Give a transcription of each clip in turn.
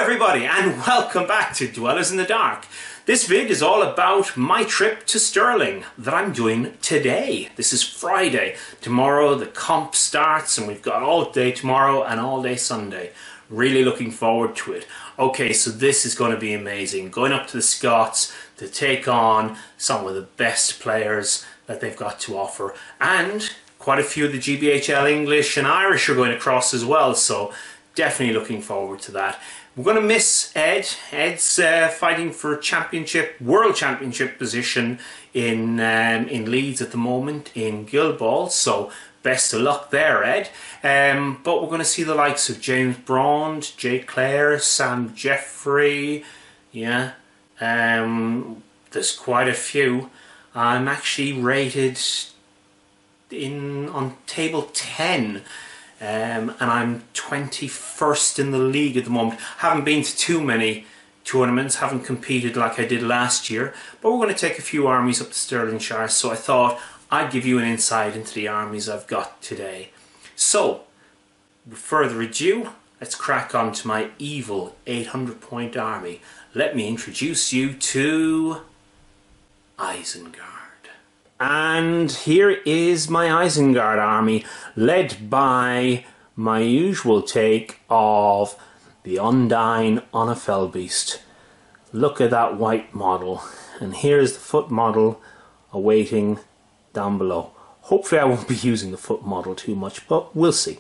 everybody and welcome back to Dwellers in the Dark. This vid is all about my trip to Stirling that I'm doing today. This is Friday. Tomorrow the comp starts and we've got all day tomorrow and all day Sunday. Really looking forward to it. Okay, so this is going to be amazing. Going up to the Scots to take on some of the best players that they've got to offer. And quite a few of the GBHL English and Irish are going across as well, so definitely looking forward to that. We're going to miss Ed. Ed's fighting for world championship position in Leeds at the moment in Guildball, so best of luck there, Ed. But we're going to see the likes of James Brond, Jay Clare, Sam Jeffrey. Yeah, there's quite a few. I'm actually rated on table 10. And I'm 21st in the league at the moment. Haven't been to too many tournaments, haven't competed like I did last year, but we're going to take a few armies up to Stirlingshire, so I thought I'd give you an insight into the armies I've got today. So, with further ado, let's crack on to my evil 800-point army. Let me introduce you to Isengard. And here is my Isengard army, led by my usual take of the Undyne on a Fellbeast. Look at that white model, and here's the foot model awaiting down below. Hopefully I won't be using the foot model too much, but we'll see.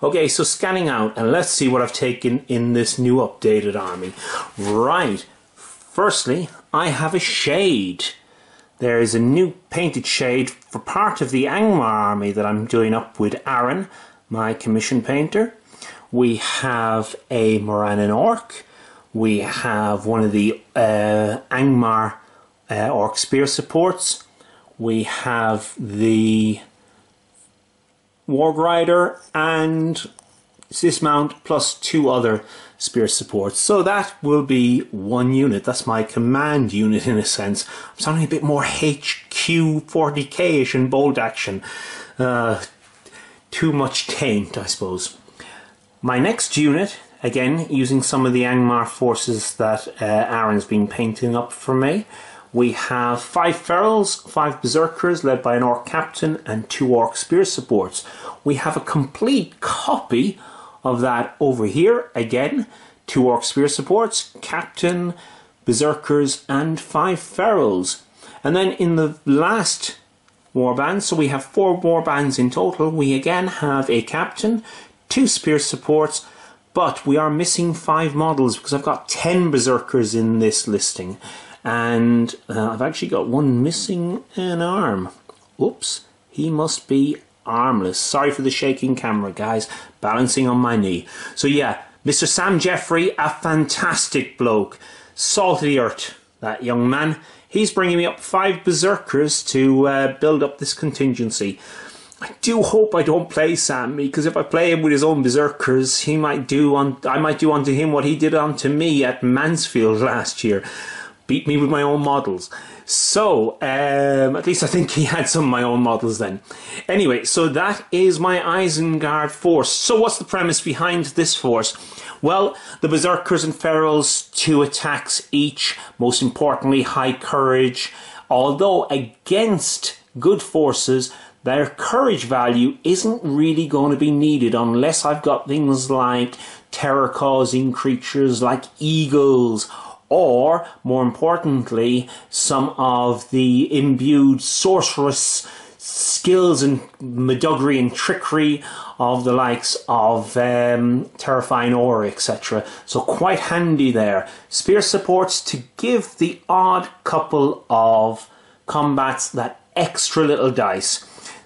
Okay, so scanning out, and let's see what I've taken in this new updated army. Right, firstly, I have a shade. There is a new painted shade for part of the Angmar army that I'm doing up with Aaron, my commission painter. We have a Morannon Orc. We have one of the Angmar Orc Spear supports. We have the Warg Rider and Dismount plus 2 other spear supports. So that will be one unit. That's my command unit in a sense. I'm sounding a bit more HQ 40k-ish in bold action. Too much taint, I suppose. My next unit, again using some of the Angmar forces that Aaron's been painting up for me. We have 5 Ferals, 5 Berserkers led by an Orc Captain and 2 Orc Spear supports. We have a complete copy of that over here. Again, 2 Orc Spear supports, Captain, Berserkers and 5 Ferals. And then in the last warband, so we have 4 warbands in total, we again have a Captain, 2 Spear supports, but we are missing 5 models because I've got 10 Berserkers in this listing. And I've actually got one missing an arm. Oops, he must be armless. Sorry for the shaking camera, guys. Balancing on my knee. So yeah, Mr. Sam Jeffrey, a fantastic bloke. Salt of the earth, that young man. He's bringing me up 5 Berserkers to build up this contingency. I do hope I don't play Sam, because if I play him with his own Berserkers, I might do unto him what he did unto me at Mansfield last year. Beat me with my own models. So, at least I think he had some of my own models then. Anyway, so that is my Isengard force. So what's the premise behind this force? Well, the Berserkers and Ferals, 2 attacks each. Most importantly, high courage. Although against good forces, their courage value isn't really going to be needed unless I've got things like terror-causing creatures like eagles, or, more importantly, some of the imbued sorceress skills and meduggery and trickery of the likes of Terrifying Aura, etc. So quite handy there. Spear supports to give the odd couple of combats that extra little dice.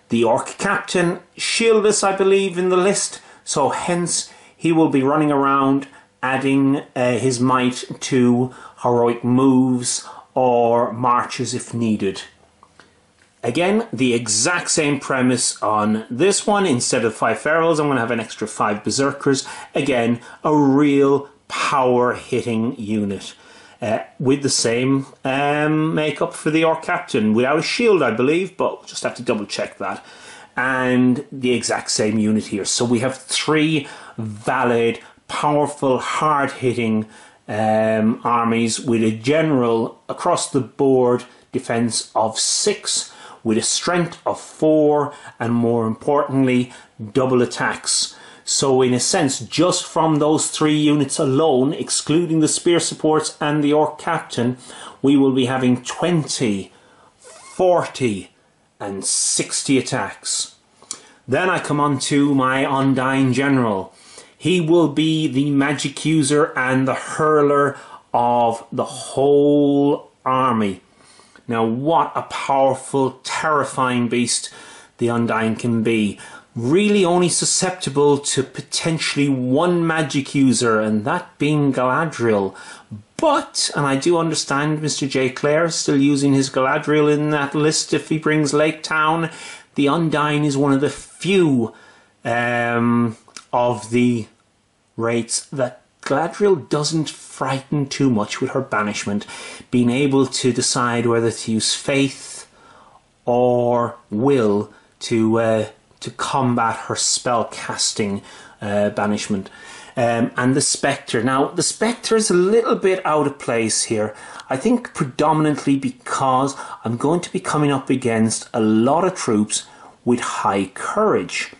The Orc Captain, shieldless I believe in the list, so hence he will be running around adding his might to heroic moves or marches if needed. Again, the exact same premise on this one. Instead of 5 Ferals, I'm going to have an extra 5 Berserkers. Again, a real power-hitting unit. With the same makeup for the Orc Captain. Without a shield, I believe, but we'll just have to double check that. And the exact same unit here. So we have 3 valid powerful, hard-hitting armies with a general across the board defense of 6, with a strength of 4, and more importantly, double attacks. So in a sense, just from those 3 units alone, excluding the spear supports and the orc captain, we will be having 20, 40 and 60 attacks. Then I come on to my Undying General. He will be the magic user and the hurler of the whole army. Now, what a powerful, terrifying beast the Undying can be. Really only susceptible to potentially 1 magic user, and that being Galadriel. But, and I do understand Mr. J. Clare is still using his Galadriel in that list if he brings Lake Town, the Undying is one of the few of the rates that Galadriel doesn't frighten too much with her banishment, being able to decide whether to use faith or will to combat her spell casting banishment. And the Spectre. Now, the Spectre is a little bit out of place here. I think predominantly because I'm going to be coming up against a lot of troops with high courage.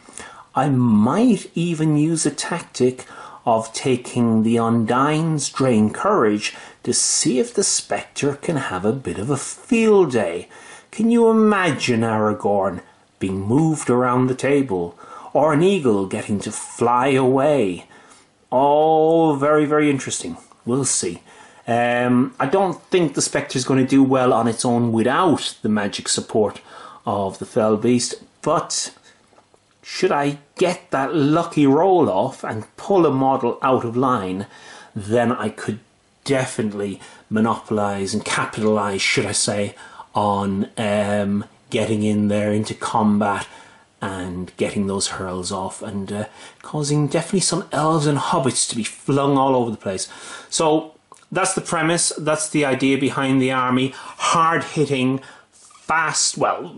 I might even use a tactic of taking the Undying's drain courage to see if the Spectre can have a bit of a field day. Can you imagine Aragorn being moved around the table, or an eagle getting to fly away? Oh, very, very interesting. We'll see. I don't think the Spectre is going to do well on its own without the magic support of the Fell Beast, but should I get that lucky roll off and pull a model out of line, then I could definitely monopolise and capitalise, should I say, on getting in there into combat and getting those hurls off and causing definitely some elves and hobbits to be flung all over the place. So that's the premise, that's the idea behind the army. Hard-hitting, fast, well,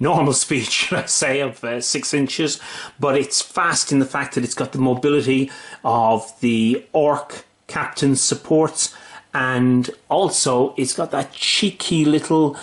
normal speed, should I say, of 6 inches, but it's fast in the fact that it's got the mobility of the orc captain's supports, and also it's got that cheeky little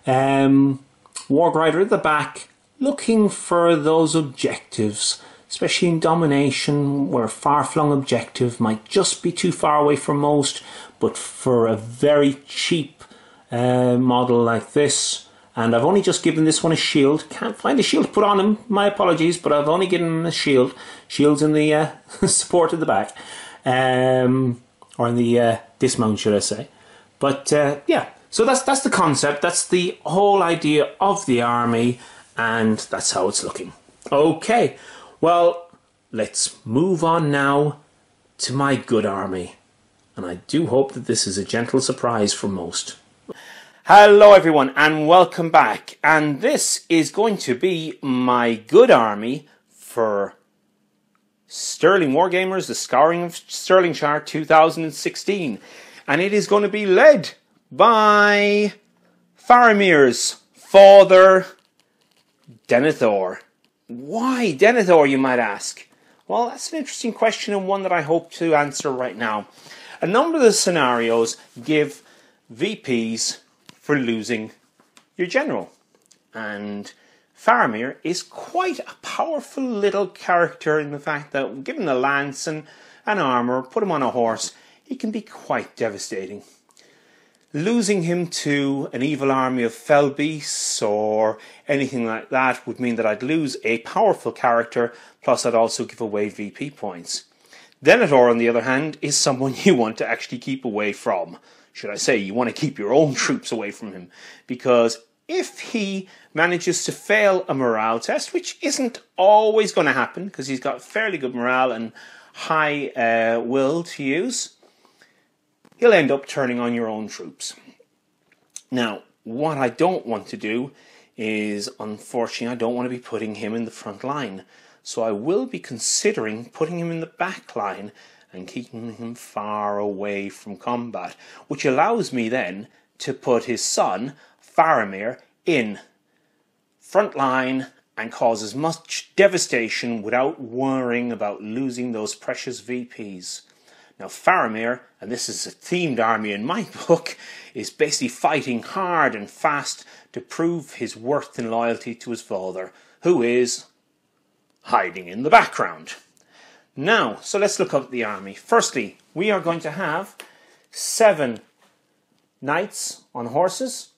warg rider at the back looking for those objectives, especially in domination, where a far-flung objective might just be too far away from most, but for a very cheap model like this. And I've only just given this one a shield. Can't find a shield to put on him, my apologies, but I've only given him a shield. Shield's in the support at the back, or in the dismount, should I say. But yeah, so that's the concept, that's the whole idea of the army, and that's how it's looking. Okay, well, let's move on now to my good army. And I do hope that this is a gentle surprise for most. Hello everyone and welcome back. And this is going to be my good army for Stirling Wargamers, the Scouring of Stirlingshire 2016. And it is going to be led by Faramir's father, Denethor. Why Denethor, you might ask? Well, that's an interesting question and one that I hope to answer right now. A number of the scenarios give VPs for losing your general. And Faramir is quite a powerful little character in the fact that given the lance and armour, put him on a horse, he can be quite devastating. Losing him to an evil army of fell beasts or anything like that would mean that I'd lose a powerful character, plus I'd also give away VP points. Denethor, on the other hand, is someone you want to actually keep away from. Should I say, you want to keep your own troops away from him, because if he manages to fail a morale test, which isn't always going to happen because he's got fairly good morale and high will to use, he'll end up turning on your own troops. Now, what I don't want to do is, unfortunately, I don't want to be putting him in the front line. So I will be considering putting him in the back line and keeping him far away from combat, which allows me then to put his son, Faramir, in front line and causes much devastation without worrying about losing those precious VPs. Now Faramir, and this is a themed army in my book, is basically fighting hard and fast to prove his worth and loyalty to his father, who is hiding in the background. Now, so let's look up the army. Firstly, we are going to have 7 knights on horses.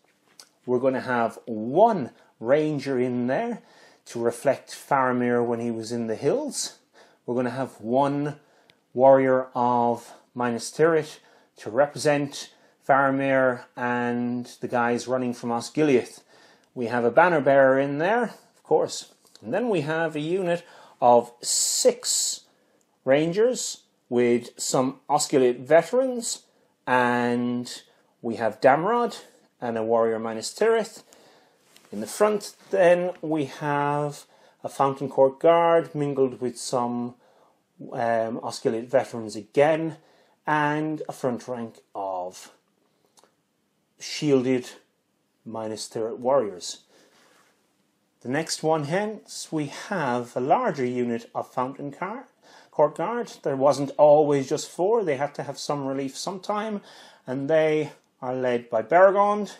We're going to have 1 ranger in there to reflect Faramir when he was in the hills. We're going to have 1 warrior of Minas Tirith to represent Faramir and the guys running from Osgiliath. We have a banner bearer in there, of course. And then we have a unit of 6 rangers with some Osgiliath veterans, and we have Damrod and a warrior Minas Tirith. In the front then we have a Fountain Court Guard mingled with some Osgiliath veterans again, and a front rank of shielded Minas Tirith warriors. The next one hence we have a larger unit of Fountain Court Guard. There wasn't always just 4, they had to have some relief sometime, and they are led by Bergond.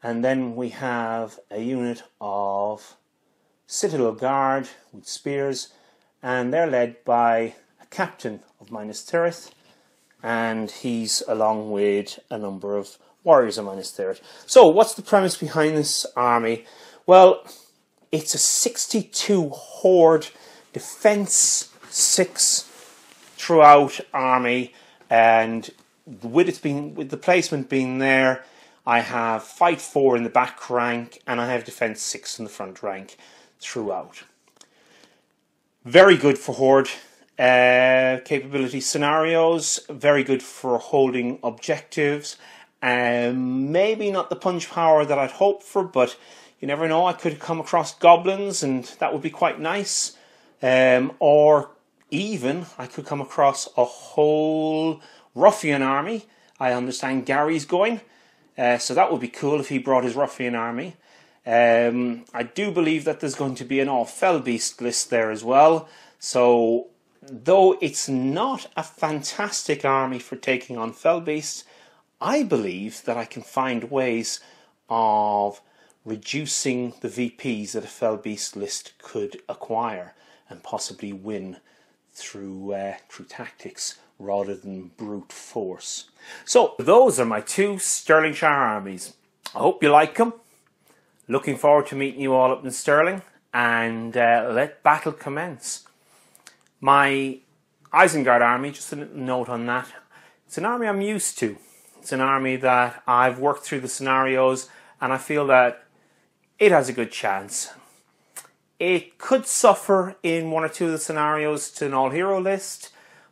And then we have a unit of Citadel Guard with spears, and they're led by a captain of Minas Tirith, and he's along with a number of warriors of Minas Tirith. So what's the premise behind this army? Well, it's a 62 horde defense 6 throughout army, and with the placement being there, I have fight 4 in the back rank, and I have defense 6 in the front rank throughout. Very good for horde capability scenarios, very good for holding objectives. Maybe not the punch power that I'd hoped for, but you never know, I could come across goblins and that would be quite nice. Or even I could come across a whole ruffian army. I understand Gary's going. So that would be cool if he brought his ruffian army. I do believe that there's going to be an all-Fellbeast list there as well. So, though it's not a fantastic army for taking on Fellbeasts, I believe that I can find ways of reducing the VPs that a Fellbeast list could acquire and possibly win through tactics rather than brute force. So those are my 2 Stirlingshire armies. I hope you like them. Looking forward to meeting you all up in Stirling, and let battle commence. My Isengard army, just a little note on that, it's an army I'm used to. It's an army that I've worked through the scenarios, and I feel that it has a good chance. It could suffer in 1 or 2 of the scenarios to an all-hero list,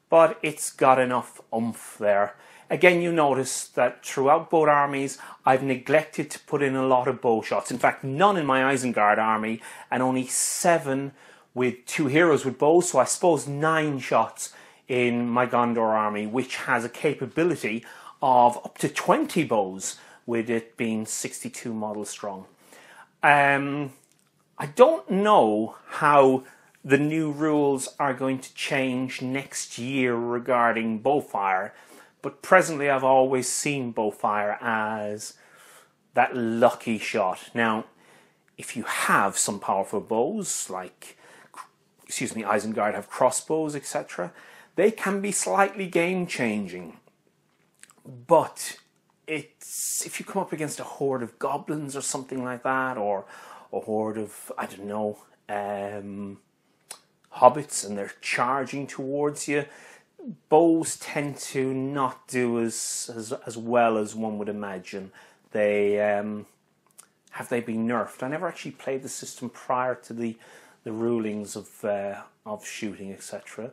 but it's got enough oomph there. Again, you notice that throughout both armies, I've neglected to put in a lot of bow shots. In fact, none in my Isengard army, and only 7 with 2 heroes with bows, so I suppose 9 shots in my Gondor army, which has a capability of up to 20 bows, with it being 62 models strong. I don't know how the new rules are going to change next year regarding bowfire, but presently I've always seen bowfire as that lucky shot. Now, if you have some powerful bows, like, Isengard have crossbows, etc., they can be slightly game-changing. But if you come up against a horde of goblins or something like that, or a horde of, I don't know, hobbits, and they're charging towards you, bows tend to not do as well as one would imagine. They have they been nerfed? I never actually played the system prior to the rulings of shooting, etc.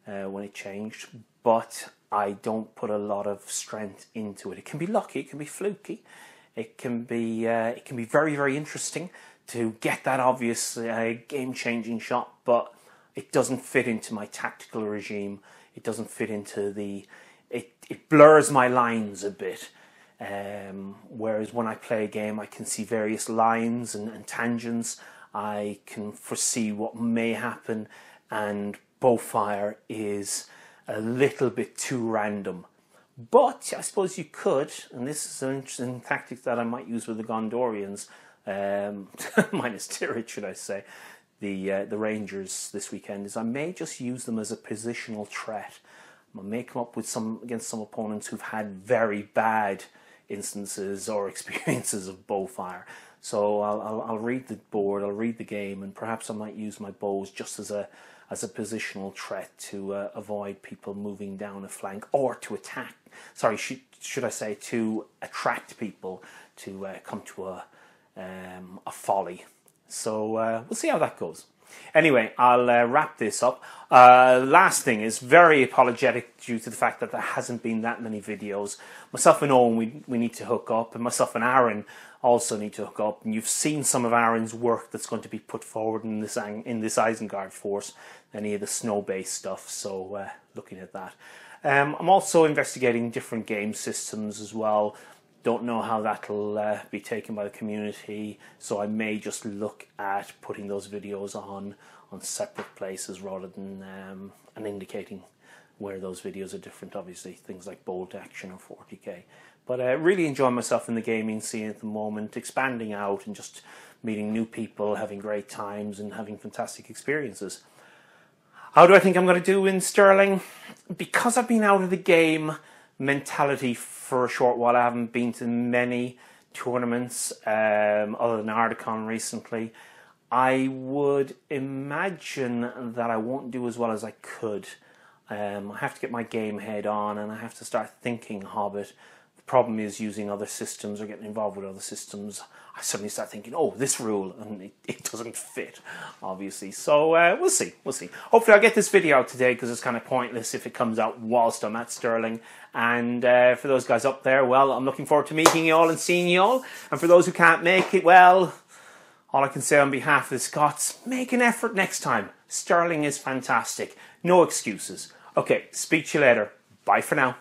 When it changed, but I don't put a lot of strength into it. It can be lucky, it can be fluky, it can be very, very interesting to get that obvious game-changing shot, but it doesn't fit into my tactical regime. It doesn't fit into it blurs my lines a bit. Whereas when I play a game, I can see various lines and tangents. I can foresee what may happen, and bowfire is a little bit too random. But I suppose you could, and this is an interesting tactic that I might use with the Gondorians, minus Tirith, should I say, the Rangers this weekend, is I may just use them as a positional threat. I may come up with some against some opponents who've had very bad instances or experiences of bowfire. So I'll read the board, I'll read the game, and perhaps I might use my bows just as a positional threat to avoid people moving down a flank, or to attack. Sorry, should I say to attract people to come to a folly. So we'll see how that goes. Anyway, I'll wrap this up. Last thing is very apologetic due to the fact that there hasn't been that many videos. Myself and Owen, we need to hook up, and myself and Aaron also need to hook up. And you've seen some of Aaron's work that's going to be put forward in this Isengard force, any of the snow-based stuff. So looking at that. I'm also investigating different game systems as well. Don't know how that'll be taken by the community, so I may just look at putting those videos on separate places rather than and indicating where those videos are different. Obviously, things like bolt action or 40k. But really enjoying myself in the gaming scene at the moment, expanding out and just meeting new people, having great times and having fantastic experiences. How do I think I'm going to do in Stirling? Because I've been out of the game mentality for a short while, I haven't been to many tournaments other than Ardacon recently. I would imagine that I won't do as well as I could. I have to get my game head on, and I have to start thinking Hobbit. The problem is using other systems or getting involved with other systems. I suddenly start thinking, oh, this rule, and it doesn't fit, obviously. So we'll see. Hopefully I'll get this video out today, because it's kind of pointless if it comes out whilst I'm at Stirling. And for those guys up there, well, I'm looking forward to meeting you all and seeing you all. And for those who can't make it, well, all I can say on behalf of the Scots, make an effort next time. Stirling is fantastic. No excuses. Okay, speak to you later. Bye for now.